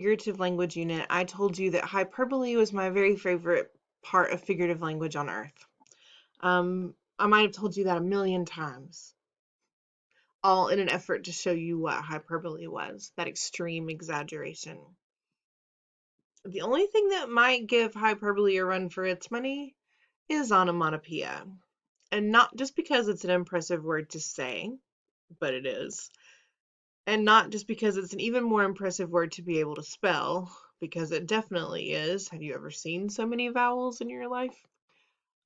figurative language unit, I told you that hyperbole was my very favorite part of figurative language on earth. I might have told you that a million times, all in an effort to show you what hyperbole was, that extreme exaggeration. The only thing that might give hyperbole a run for its money is onomatopoeia. And not just because it's an impressive word to say, but it is. And not just because it's an even more impressive word to be able to spell, because it definitely is. Have you ever seen so many vowels in your life?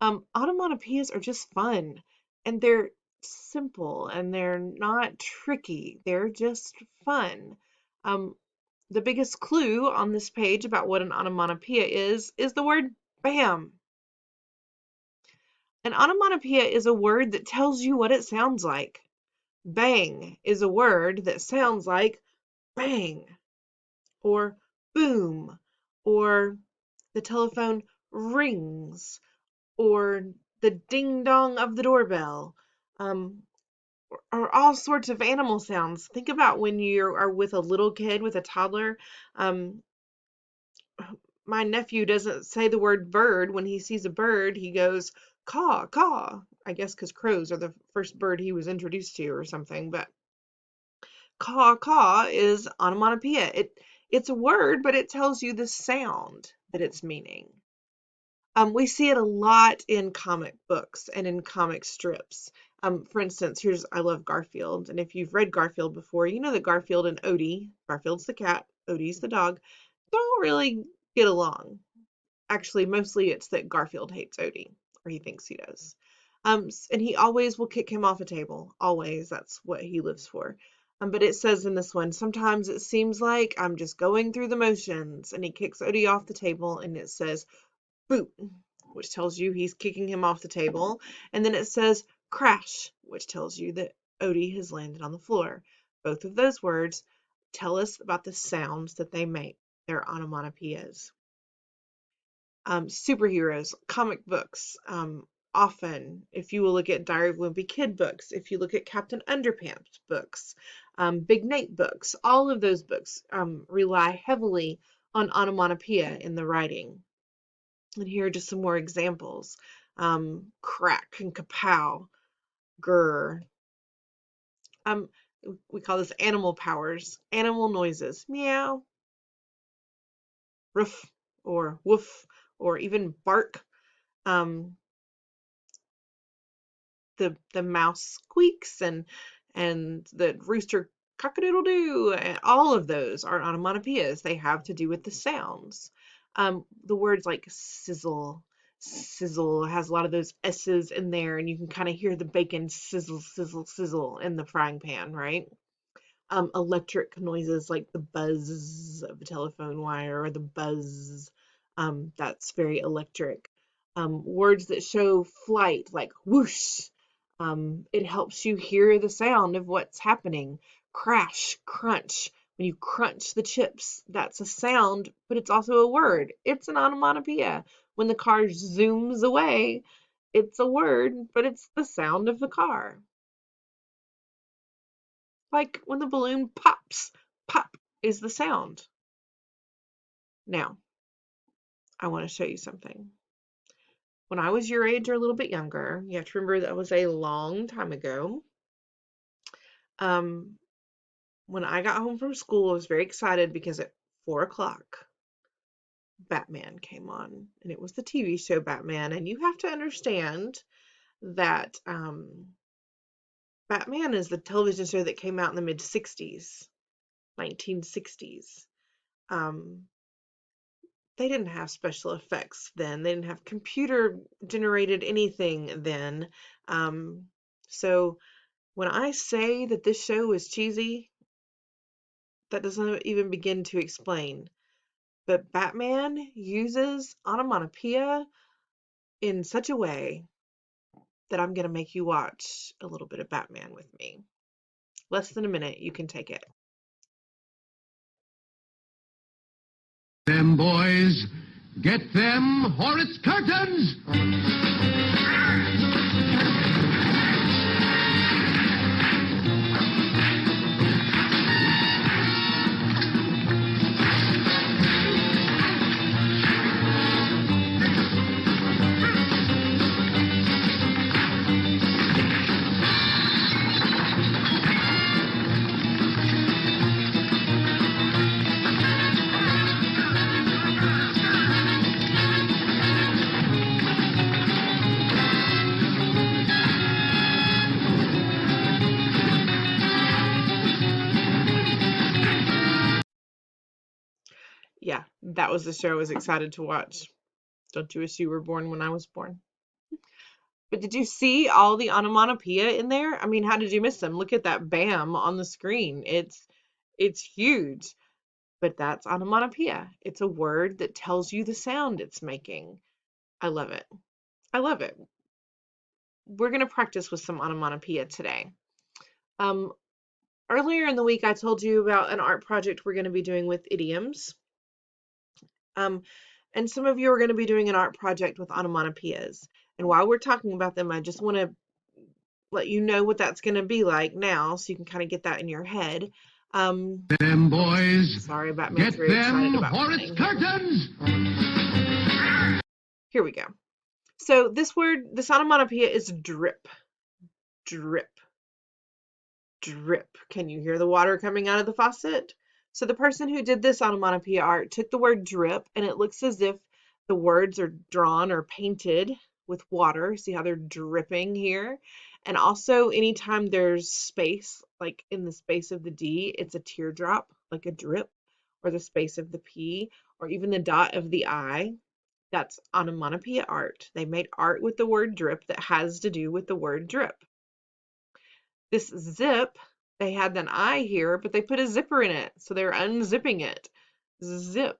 Onomatopoeias are just fun, and they're simple, and they're not tricky. They're just fun. Um, the biggest clue on this page about what an onomatopoeia is the word bam. An onomatopoeia is a word that tells you what it sounds like. Bang is a word that sounds like bang, or boom, or the telephone rings, or the ding dong of the doorbell, or all sorts of animal sounds. Think about when you are with a little kid, with a toddler. Um, my nephew doesn't say the word bird. When he sees a bird, he goes caw, caw. I guess because crows are the first bird he was introduced to or something. But caw, caw is onomatopoeia. It's a word, but it tells you the sound that it's meaning. We see it a lot in comic books and in comic strips. For instance, I love Garfield, and if you've read Garfield before, you know that Garfield and Odie, Garfield's the cat, Odie's the dog, don't really get along. Actually, mostly it's that Garfield hates Odie, or he thinks he does. And he always will kick him off a table. Always, that's what he lives for. But it says in this one, sometimes it seems like I'm just going through the motions, and he kicks Odie off the table, and it says, boot, which tells you he's kicking him off the table. And then it says crash, which tells you that Odie has landed on the floor. Both of those words tell us about the sounds that they make. They're onomatopoeias. Superheroes, comic books, often, if you will look at Diary of a Wimpy Kid books, if you look at Captain Underpants books, Big Nate books, all of those books rely heavily on onomatopoeia in the writing. And here are just some more examples. Crack and kapow, grr. We call this animal powers, animal noises, meow, roof, or woof, or even bark. The mouse squeaks and the rooster cock-a-doodle-doo, and all of those are onomatopoeias. They have to do with the sounds. The words like sizzle has a lot of those S's in there, and you can kind of hear the bacon sizzle, sizzle, sizzle in the frying pan, right? Electric noises like the buzz of a telephone wire or the buzz, that's very electric. Words that show flight like whoosh, it helps you hear the sound of what's happening. Crash, crunch. When you crunch the chips, that's a sound, but it's also a word. It's an onomatopoeia. When the car zooms away, it's a word, but it's the sound of the car. Like when the balloon pops, pop is the sound. Now, I want to show you something. When I was your age or a little bit younger, you have to remember that was a long time ago. When I got home from school, I was very excited because at 4 o'clock, Batman came on, and it was the TV show Batman. And you have to understand that Batman is the television show that came out in the mid-60s, 1960s. They didn't have special effects then. They didn't have computer generated anything then. So when I say that this show is cheesy, that doesn't even begin to explain. But Batman uses onomatopoeia in such a way that I'm going to make you watch a little bit of Batman with me. Less than a minute, you can take it. Them boys, get them or it's curtains! Yeah, that was the show I was excited to watch. Don't you wish you were born when I was born? But did you see all the onomatopoeia in there? I mean, how did you miss them? Look at that bam on the screen. It's huge. But that's onomatopoeia. It's a word that tells you the sound it's making. I love it. I love it. We're going to practice with some onomatopoeia today. Um, Earlier in the week, I told you about an art project we're going to be doing with idioms. And some of you are going to be doing an art project with onomatopoeias. And while we're talking about them, I just want to let you know what that's going to be like now, so you can kind of get that in your head. Them Oops, boys, sorry, Batman's get very excited them about or it's playing. curtains! Here we go. So this word, this onomatopoeia is drip. Drip. Drip. Can you hear the water coming out of the faucet? So the person who did this onomatopoeia art took the word drip, and it looks as if the words are drawn or painted with water. See how they're dripping here? And also anytime there's space, like in the space of the D, it's a teardrop, like a drip, or the space of the P, or even the dot of the I. That's onomatopoeia art. They made art with the word drip that has to do with the word drip. This zip, they had an I here, but they put a zipper in it, so they're unzipping it. Zip.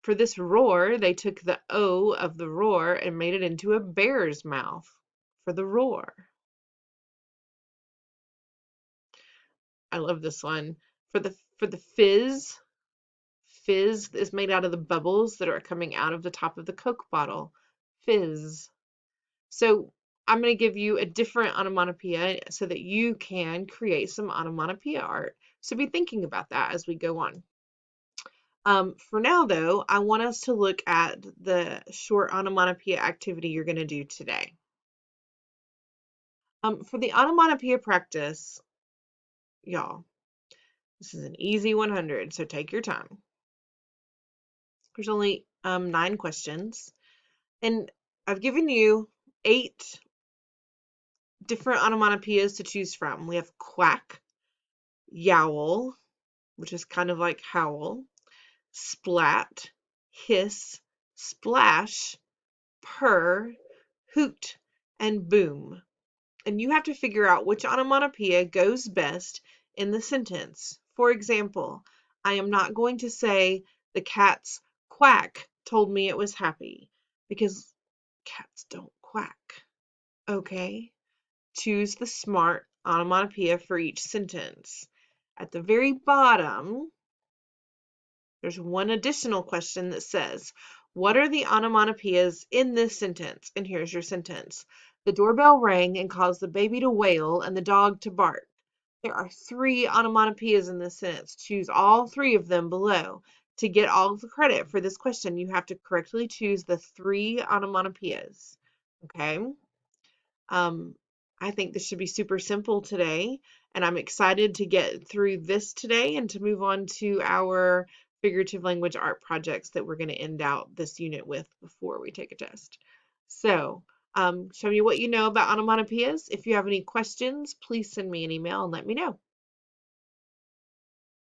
For this roar, they took the O of the roar and made it into a bear's mouth for the roar. I love this one. For the fizz, fizz is made out of the bubbles that are coming out of the top of the Coke bottle. Fizz. So I'm going to give you a different onomatopoeia so that you can create some onomatopoeia art. So be thinking about that as we go on. For now, though, I want us to look at the short onomatopoeia activity you're going to do today. For the onomatopoeia practice, y'all, this is an easy 100, so take your time. There's only 9 questions, and I've given you 8 different onomatopoeias to choose from. We have quack, yowl, which is kind of like howl, splat, hiss, splash, purr, hoot, and boom. And you have to figure out which onomatopoeia goes best in the sentence. For example, I am not going to say the cat's quack told me it was happy, because cats don't quack. Okay? Choose the smart onomatopoeia for each sentence. At the very bottom, there's one additional question that says, what are the onomatopoeias in this sentence? And here's your sentence. The doorbell rang and caused the baby to wail and the dog to bark. There are 3 onomatopoeias in this sentence. Choose all 3 of them below. To get all of the credit for this question, you have to correctly choose the 3 onomatopoeias. Okay? I think this should be super simple today, and I'm excited to get through this today and to move on to our figurative language art projects that we're going to end out this unit with before we take a test. So, show me what you know about onomatopoeias. If you have any questions, please send me an email and let me know.